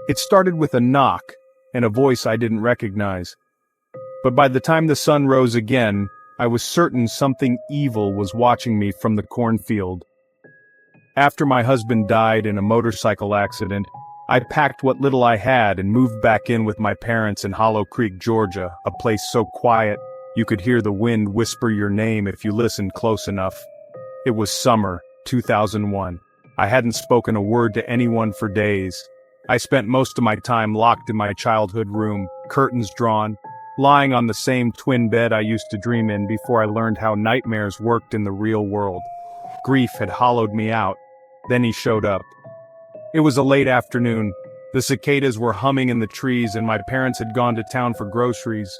It started with a knock and a voice I didn't recognize. But by the time the sun rose again, I was certain something evil was watching me from the cornfield. After my husband died in a motorcycle accident, I packed what little I had and moved back in with my parents in Hollow Creek, Georgia, a place so quiet you could hear the wind whisper your name if you listened close enough. It was summer, 2001. I hadn't spoken a word to anyone for days. I spent most of my time locked in my childhood room, curtains drawn, lying on the same twin bed I used to dream in before I learned how nightmares worked in the real world. Grief had hollowed me out. Then he showed up. It was a late afternoon. The cicadas were humming in the trees and my parents had gone to town for groceries.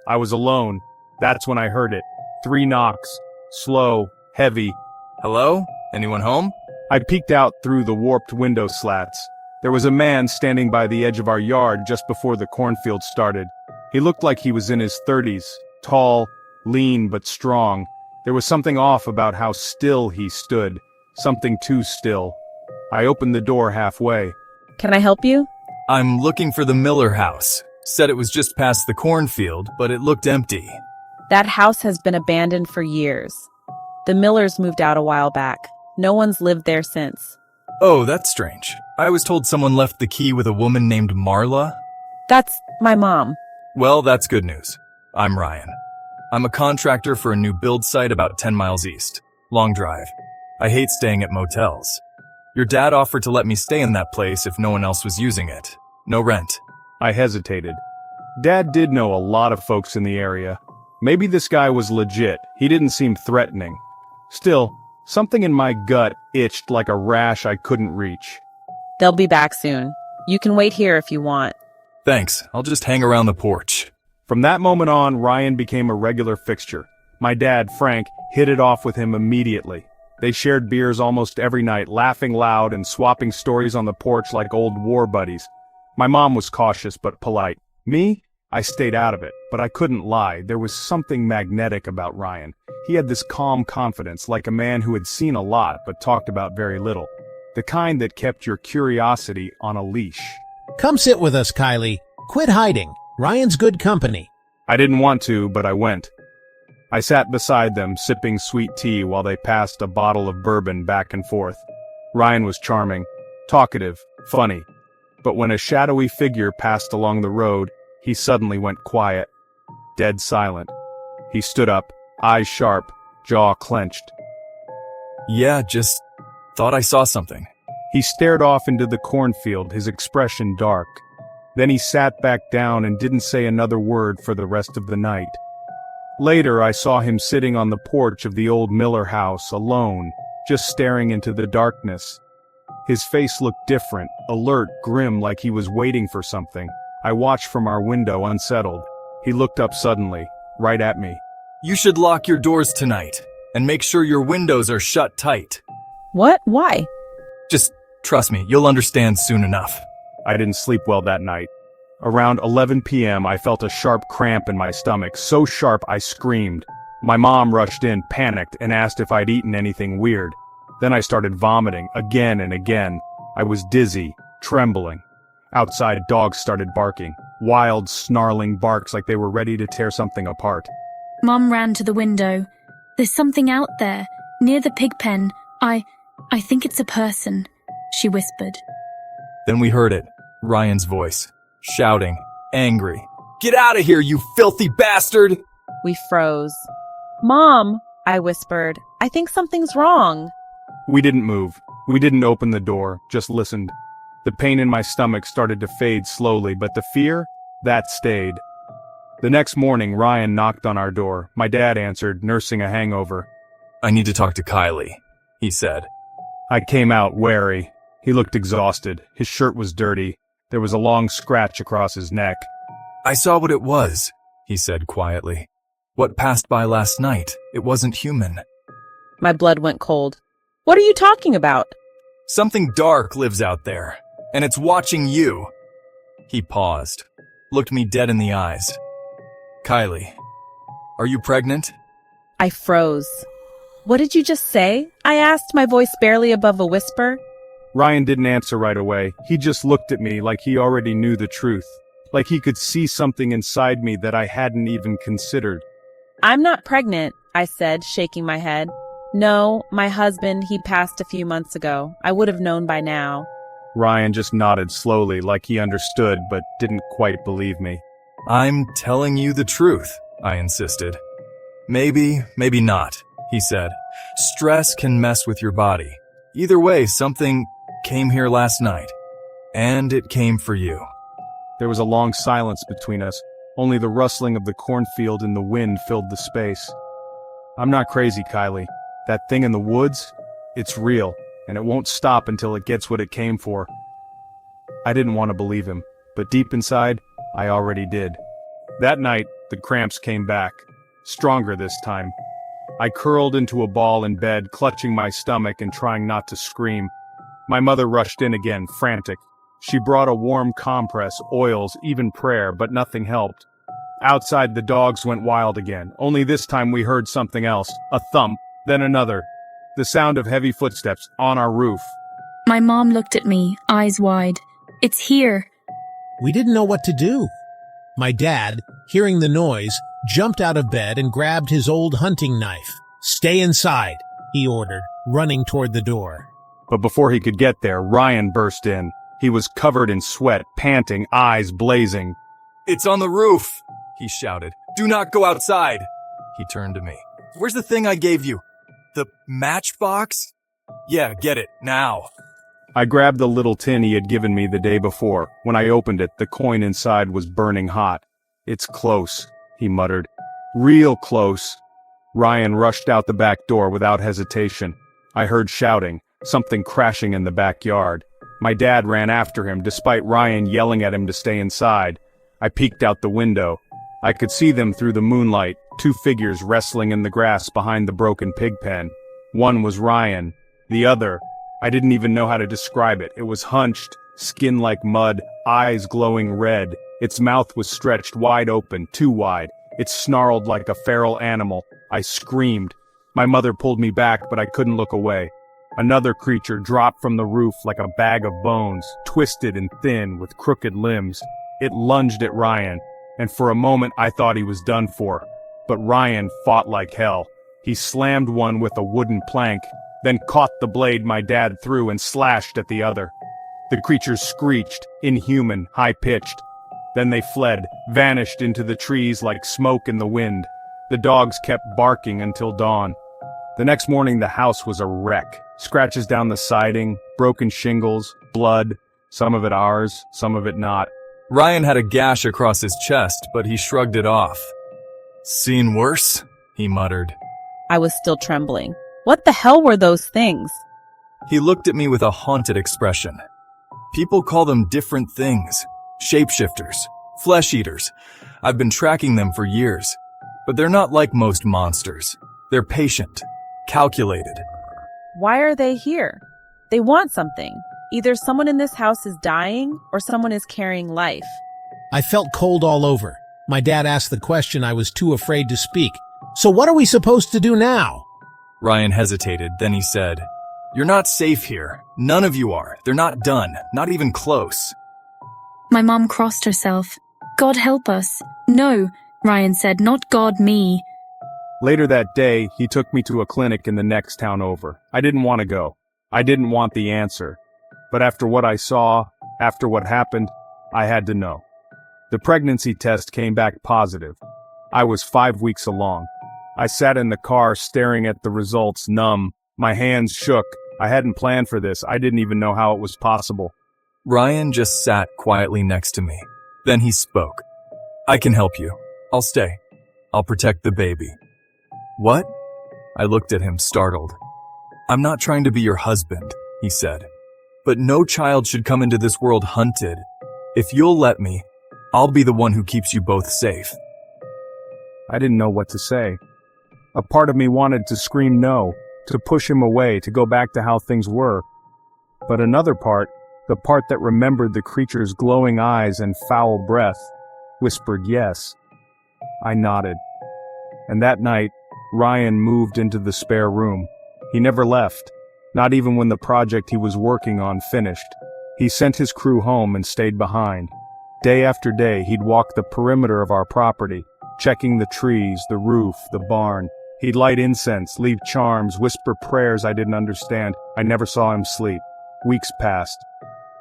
I was alone. That's when I heard it. 3 knocks. Slow, heavy. Hello? Anyone home? I peeked out through the warped window slats. There was a man standing by the edge of our yard just before the cornfield started. He looked like he was in his 30s, tall, lean but strong. There was something off about how still he stood, something too still. I opened the door halfway. Can I help you? I'm looking for the Miller house. Said it was just past the cornfield, but it looked empty. That house has been abandoned for years. The Millers moved out a while back. No one's lived there since. Oh, that's strange. I was told someone left the key with a woman named Marla. That's my mom. Well, that's good news. I'm Ryan. I'm a contractor for a new build site about 10 miles east. Long drive. I hate staying at motels. Your dad offered to let me stay in that place if no one else was using it. No rent. I hesitated. Dad did know a lot of folks in the area. Maybe this guy was legit. He didn't seem threatening. Still, something in my gut itched like a rash I couldn't reach. They'll be back soon. You can wait here if you want. Thanks. I'll just hang around the porch. From that moment on, Ryan became a regular fixture. My dad, Frank, hit it off with him immediately. They shared beers almost every night, laughing loud and swapping stories on the porch like old war buddies. My mom was cautious but polite. Me? I stayed out of it, but I couldn't lie. There was something magnetic about Ryan. He had this calm confidence, like a man who had seen a lot but talked about very little. The kind that kept your curiosity on a leash. Come sit with us, Kylie. Quit hiding. Ryan's good company. I didn't want to, but I went. I sat beside them, sipping sweet tea while they passed a bottle of bourbon back and forth. Ryan was charming, talkative, funny. But when a shadowy figure passed along the road, he suddenly went quiet, dead silent. He stood up, eyes sharp, jaw clenched. Yeah, just thought I saw something. He stared off into the cornfield, his expression dark. Then he sat back down and didn't say another word for the rest of the night. Later, I saw him sitting on the porch of the old Miller house, alone, just staring into the darkness. His face looked different, alert, grim, like he was waiting for something. I watched from our window, unsettled. He looked up suddenly, right at me. You should lock your doors tonight, and make sure your windows are shut tight. What? Why? Just trust me, you'll understand soon enough. I didn't sleep well that night. Around 11 p.m., I felt a sharp cramp in my stomach, so sharp I screamed. My mom rushed in, panicked, and asked if I'd eaten anything weird. Then I started vomiting, again and again. I was dizzy, trembling. Outside, dogs started barking. Wild, snarling barks like they were ready to tear something apart. Mom ran to the window. There's something out there, near the pig pen. I think it's a person, she whispered. Then we heard it, Ryan's voice, shouting, angry. Get out of here, you filthy bastard! We froze. Mom, I whispered. I think something's wrong. We didn't move. We didn't open the door, just listened. The pain in my stomach started to fade slowly, but the fear, that stayed. The next morning, Ryan knocked on our door. My dad answered, nursing a hangover. I need to talk to Kylie, he said. I came out wary. He looked exhausted. His shirt was dirty. There was a long scratch across his neck. I saw what it was, he said quietly. What passed by last night, it wasn't human. My blood went cold. What are you talking about? Something dark lives out there, and it's watching you. He paused, looked me dead in the eyes. Kylie, are you pregnant? I froze. What did you just say? I asked, my voice barely above a whisper. Ryan didn't answer right away. He just looked at me like he already knew the truth. Like he could see something inside me that I hadn't even considered. I'm not pregnant, I said, shaking my head. No, my husband, he passed a few months ago. I would have known by now. Ryan just nodded slowly like he understood but didn't quite believe me. I'm telling you the truth, I insisted. Maybe, maybe not, he said. Stress can mess with your body. Either way, something came here last night. And it came for you. There was a long silence between us. Only the rustling of the cornfield and the wind filled the space. I'm not crazy, Kylie. That thing in the woods, it's real, and it won't stop until it gets what it came for. I didn't want to believe him, but deep inside, I already did. That night, the cramps came back. Stronger this time. I curled into a ball in bed, clutching my stomach and trying not to scream. My mother rushed in again, frantic. She brought a warm compress, oils, even prayer, but nothing helped. Outside, the dogs went wild again, only this time we heard something else, a thump, then another. The sound of heavy footsteps on our roof. My mom looked at me, eyes wide. It's here. We didn't know what to do. My dad, hearing the noise, jumped out of bed and grabbed his old hunting knife. Stay inside, he ordered, running toward the door. But before he could get there, Ryan burst in. He was covered in sweat, panting, eyes blazing. It's on the roof, he shouted. Do not go outside. He turned to me. Where's the thing I gave you? The matchbox? Yeah, get it, now. I grabbed the little tin he had given me the day before. When I opened it, the coin inside was burning hot. It's close, he muttered. Real close. Ryan rushed out the back door without hesitation. I heard shouting, something crashing in the backyard. My dad ran after him, despite Ryan yelling at him to stay inside. I peeked out the window. I could see them through the moonlight, two figures wrestling in the grass behind the broken pig pen. One was Ryan. The other, I didn't even know how to describe it. It was hunched, skin like mud, eyes glowing red. Its mouth was stretched wide open, too wide. It snarled like a feral animal. I screamed. My mother pulled me back, but I couldn't look away. Another creature dropped from the roof like a bag of bones, twisted and thin with crooked limbs. It lunged at Ryan, and for a moment I thought he was done for. But Ryan fought like hell. He slammed one with a wooden plank, then caught the blade my dad threw and slashed at the other. The creatures screeched, inhuman, high-pitched. Then they fled, vanished into the trees like smoke in the wind. The dogs kept barking until dawn. The next morning the house was a wreck. Scratches down the siding, broken shingles, blood, some of it ours, some of it not. Ryan had a gash across his chest, but he shrugged it off. Seen worse? He muttered. I was still trembling. What the hell were those things? He looked at me with a haunted expression. People call them different things. Shapeshifters, flesh eaters. I've been tracking them for years. But they're not like most monsters. They're patient, calculated. Why are they here? They want something. Either someone in this house is dying or someone is carrying life. I felt cold all over. My dad asked the question I was too afraid to speak. So what are we supposed to do now? Ryan hesitated, then he said, You're not safe here. None of you are. They're not done. Not even close. My mom crossed herself. God help us. No, Ryan said, not God, me. Later that day, he took me to a clinic in the next town over. I didn't want to go. I didn't want the answer. But after what I saw, after what happened, I had to know. The pregnancy test came back positive. I was 5 weeks along. I sat in the car staring at the results, numb. My hands shook. I hadn't planned for this. I didn't even know how it was possible. Ryan just sat quietly next to me. Then he spoke. I can help you. I'll stay. I'll protect the baby. What? I looked at him, startled. I'm not trying to be your husband, he said. But no child should come into this world hunted. If you'll let me, I'll be the one who keeps you both safe. I didn't know what to say. A part of me wanted to scream no, to push him away, to go back to how things were. But another part, the part that remembered the creature's glowing eyes and foul breath, whispered yes. I nodded. And that night, Ryan moved into the spare room. He never left. not even when the project he was working on finished. He sent his crew home and stayed behind. Day after day, he'd walk the perimeter of our property, checking the trees, the roof, the barn. He'd light incense, leave charms, whisper prayers I didn't understand. I never saw him sleep. Weeks passed.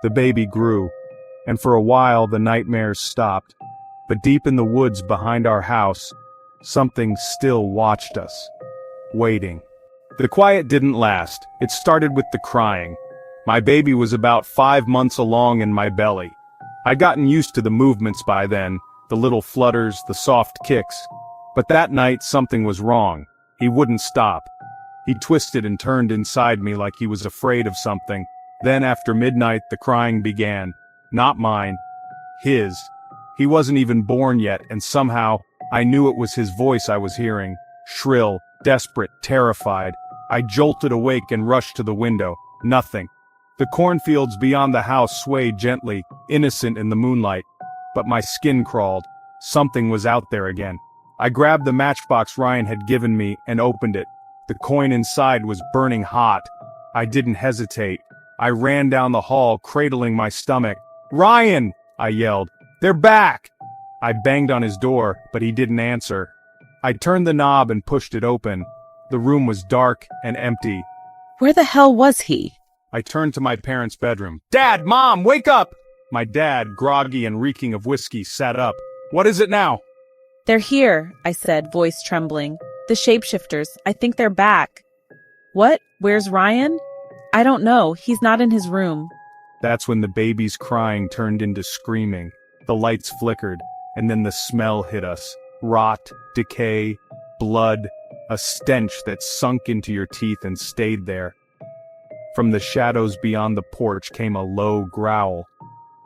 The baby grew, and for a while the nightmares stopped. But deep in the woods behind our house, something still watched us, waiting. The quiet didn't last. It started with the crying. My baby was about 5 months along in my belly. I'd gotten used to the movements by then, the little flutters, the soft kicks. But that night something was wrong. He wouldn't stop. He twisted and turned inside me like he was afraid of something. Then after midnight the crying began. Not mine. His. He wasn't even born yet, and somehow, I knew it was his voice I was hearing. Shrill, desperate, terrified. I jolted awake and rushed to the window. Nothing. The cornfields beyond the house swayed gently, innocent in the moonlight. But my skin crawled. Something was out there again. I grabbed the matchbox Ryan had given me and opened it. The coin inside was burning hot. I didn't hesitate. I ran down the hall, cradling my stomach. "Ryan!" I yelled. "They're back!" I banged on his door, but he didn't answer. I turned the knob and pushed it open. The room was dark and empty. Where the hell was he? I turned to my parents' bedroom. "Dad! Mom! Wake up!" My dad, groggy and reeking of whiskey, sat up. "What is it now?" They're here, I said, voice trembling. The shapeshifters. I think they're back. What? Where's Ryan? I don't know. He's not in his room. That's when the baby's crying turned into screaming. The lights flickered, and then the smell hit us. Rot, decay, blood, a stench that sunk into your teeth and stayed there. From the shadows beyond the porch came a low growl.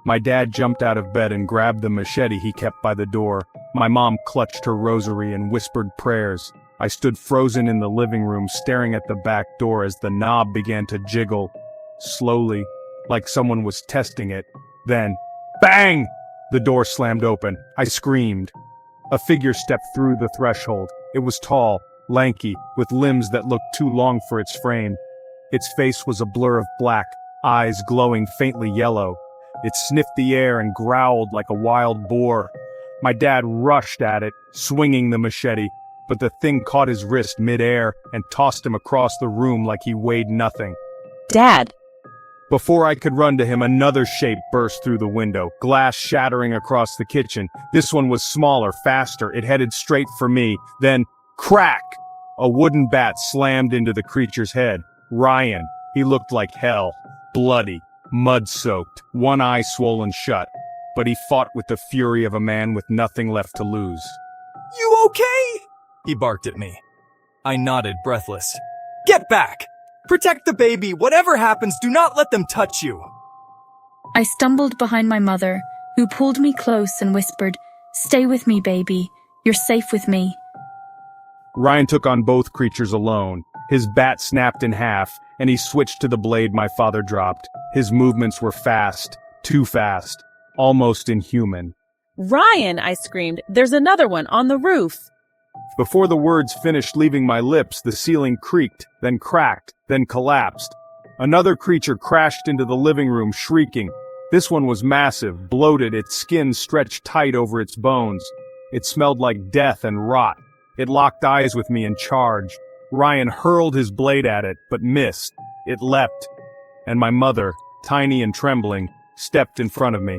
My dad jumped out of bed and grabbed the machete he kept by the door. My mom clutched her rosary and whispered prayers. I stood frozen in the living room, staring at the back door as the knob began to jiggle. Slowly, like someone was testing it. Then, bang! The door slammed open. I screamed. A figure stepped through the threshold. It was tall, lanky, with limbs that looked too long for its frame. Its face was a blur of black, eyes glowing faintly yellow. It sniffed the air and growled like a wild boar. My dad rushed at it, swinging the machete, but the thing caught his wrist mid-air and tossed him across the room like he weighed nothing. Dad! Before I could run to him, another shape burst through the window, glass shattering across the kitchen. This one was smaller, faster. It headed straight for me. Then, crack! A wooden bat slammed into the creature's head. Ryan. He looked like hell. Bloody, mud-soaked, one eye swollen shut. But he fought with the fury of a man with nothing left to lose. You okay? He barked at me. I nodded, breathless. Get back! Protect the baby! Whatever happens, do not let them touch you! I stumbled behind my mother, who pulled me close and whispered, "Stay with me, baby. You're safe with me." Ryan took on both creatures alone. His bat snapped in half, and he switched to the blade my father dropped. His movements were fast, too fast, almost inhuman. Ryan, I screamed. There's another one on the roof. Before the words finished leaving my lips, the ceiling creaked, then cracked, then collapsed. Another creature crashed into the living room, shrieking. This one was massive, bloated, its skin stretched tight over its bones. It smelled like death and rot. It locked eyes with me and charged. Ryan hurled his blade at it, but missed. It leapt, and my mother, tiny and trembling, stepped in front of me.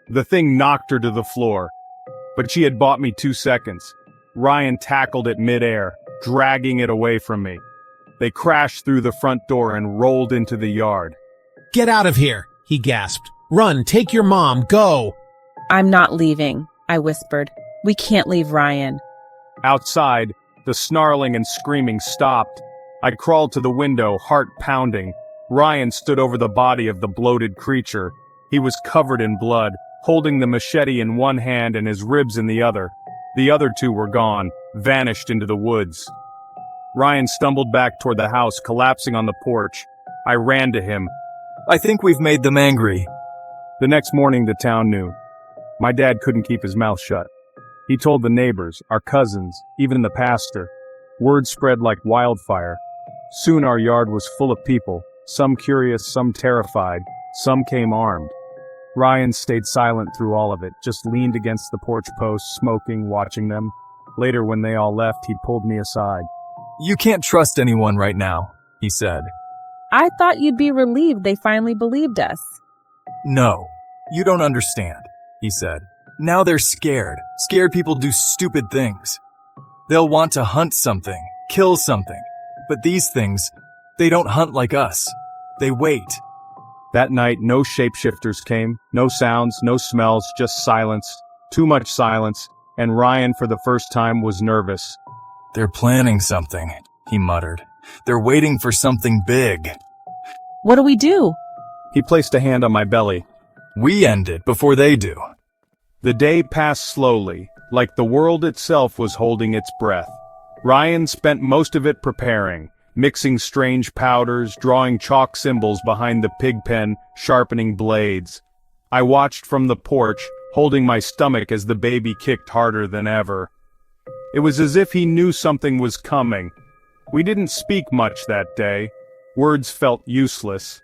The thing knocked her to the floor, but she had bought me 2 seconds. Ryan tackled it mid-air, dragging it away from me. They crashed through the front door and rolled into the yard. "Get out of here," he gasped. "Run, take your mom, go!" I'm not leaving, I whispered. We can't leave Ryan. Outside, the snarling and screaming stopped. I crawled to the window, heart pounding. Ryan stood over the body of the bloated creature. He was covered in blood, holding the machete in one hand and his ribs in the other. The other two were gone, vanished into the woods. Ryan stumbled back toward the house, collapsing on the porch. I ran to him. I think we've made them angry. The next morning the town knew. My dad couldn't keep his mouth shut. He told the neighbors, our cousins, even the pastor. Word spread like wildfire. Soon our yard was full of people, some curious, some terrified, some came armed. Ryan stayed silent through all of it, just leaned against the porch post, smoking, watching them. Later, when they all left, he pulled me aside. "You can't trust anyone right now," he said. I thought you'd be relieved they finally believed us. "No, you don't understand," he said. "Now they're scared. Scared people do stupid things. They'll want to hunt something, kill something. But these things, they don't hunt like us. They wait." That night, no shapeshifters came, no sounds, no smells, just silence, too much silence, and Ryan for the first time was nervous. "They're planning something," he muttered. "They're waiting for something big." What do we do? He placed a hand on my belly. "We end it before they do." The day passed slowly, like the world itself was holding its breath. Ryan spent most of it preparing, mixing strange powders, drawing chalk symbols behind the pig pen, sharpening blades. I watched from the porch, holding my stomach as the baby kicked harder than ever. It was as if he knew something was coming. We didn't speak much that day. Words felt useless.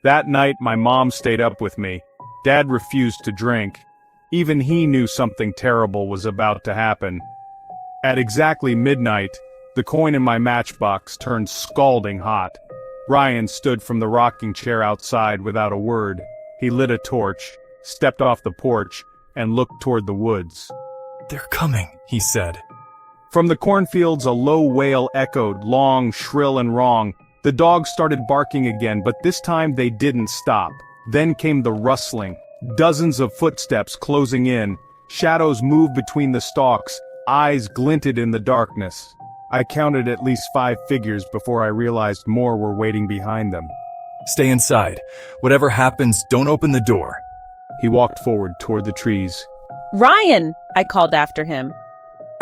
That night my mom stayed up with me. Dad refused to drink. Even he knew something terrible was about to happen. At exactly midnight, the coin in my matchbox turned scalding hot. Ryan stood from the rocking chair outside without a word. He lit a torch, stepped off the porch, and looked toward the woods. "They're coming," he said. From the cornfields a low wail echoed, long, shrill, and wrong. The dogs started barking again, but this time they didn't stop. Then came the rustling. Dozens of footsteps closing in. Shadows moved between the stalks. Eyes glinted in the darkness. I counted at least 5 figures before I realized more were waiting behind them. "Stay inside. Whatever happens, don't open the door." He walked forward toward the trees. Ryan! I called after him.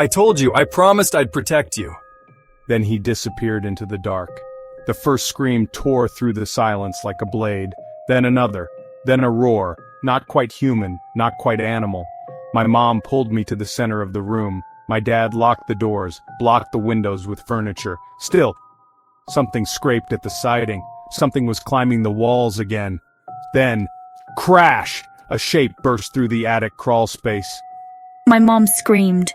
"I told you, I promised I'd protect you." Then he disappeared into the dark. The first scream tore through the silence like a blade, then another, then a roar, not quite human, not quite animal. My mom pulled me to the center of the room. My dad locked the doors, blocked the windows with furniture. Still, something scraped at the siding. Something was climbing the walls again. Then, crash! A shape burst through the attic crawl space. My mom screamed.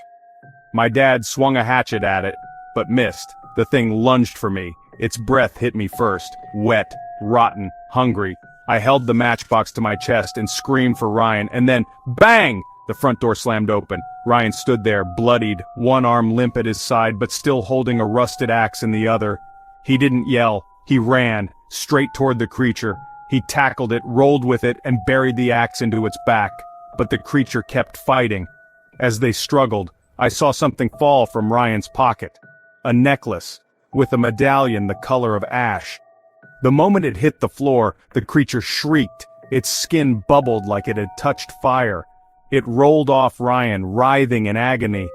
My dad swung a hatchet at it, but missed. The thing lunged for me. Its breath hit me first, wet, rotten, hungry. I held the matchbox to my chest and screamed for Ryan, and then, bang! The front door slammed open. Ryan stood there, bloodied, one arm limp at his side, but still holding a rusted axe in the other. He didn't yell. He ran, straight toward the creature. He tackled it, rolled with it, and buried the axe into its back. But the creature kept fighting. As they struggled, I saw something fall from Ryan's pocket. A necklace, with a medallion the color of ash. The moment it hit the floor, the creature shrieked. Its skin bubbled like it had touched fire. It rolled off Ryan, writhing in agony.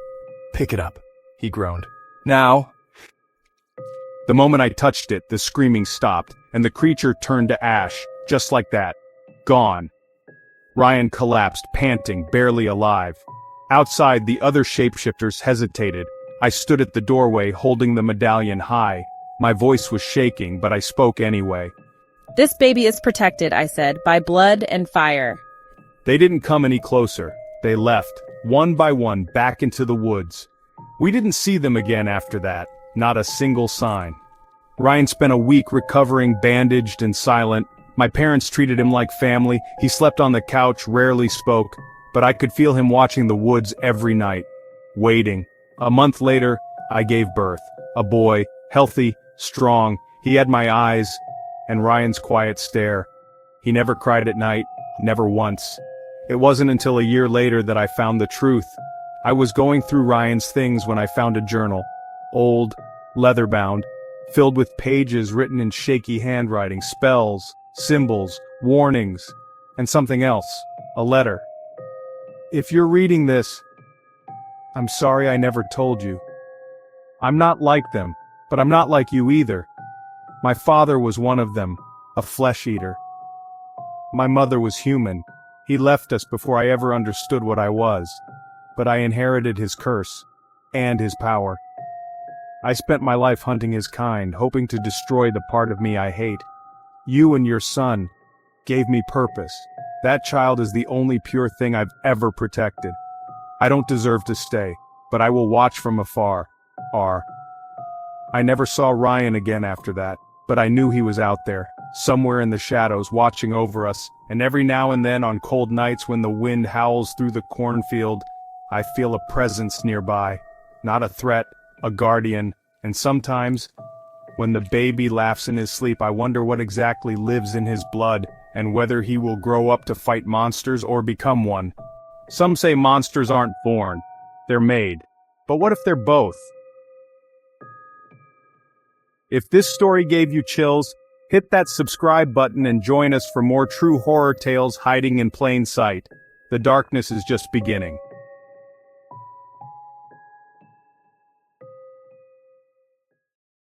"Pick it up," he groaned. "Now." The moment I touched it, the screaming stopped, and the creature turned to ash, just like that. Gone. Ryan collapsed, panting, barely alive. Outside, the other shapeshifters hesitated. I stood at the doorway, holding the medallion high. My voice was shaking, but I spoke anyway. This baby is protected, I said, by blood and fire. They didn't come any closer. They left, one by one, back into the woods. We didn't see them again after that, not a single sign. Ryan spent a week recovering, bandaged and silent. My parents treated him like family. He slept on the couch, rarely spoke, but I could feel him watching the woods every night, waiting. A month later, I gave birth. A boy, healthy, strong. He had my eyes, and Ryan's quiet stare. He never cried at night, never once. It wasn't until a year later that I found the truth. I was going through Ryan's things when I found a journal. Old, leather-bound, filled with pages written in shaky handwriting, spells, symbols, warnings, and something else, a letter. If you're reading this, I'm sorry I never told you. I'm not like them, but I'm not like you either. My father was one of them, a flesh eater. My mother was human. He left us before I ever understood what I was, but I inherited his curse and his power. I spent my life hunting his kind, hoping to destroy the part of me I hate. You and your son gave me purpose. That child is the only pure thing I've ever protected. I don't deserve to stay, but I will watch from afar. I never saw Ryan again after that, but I knew he was out there, somewhere in the shadows watching over us, and every now and then on cold nights when the wind howls through the cornfield, I feel a presence nearby. Not a threat, a guardian, and sometimes, when the baby laughs in his sleep, I wonder what exactly lives in his blood, and whether he will grow up to fight monsters or become one. Some say monsters aren't born, they're made. But what if they're both? If this story gave you chills, hit that subscribe button and join us for more true horror tales hiding in plain sight. The darkness is just beginning.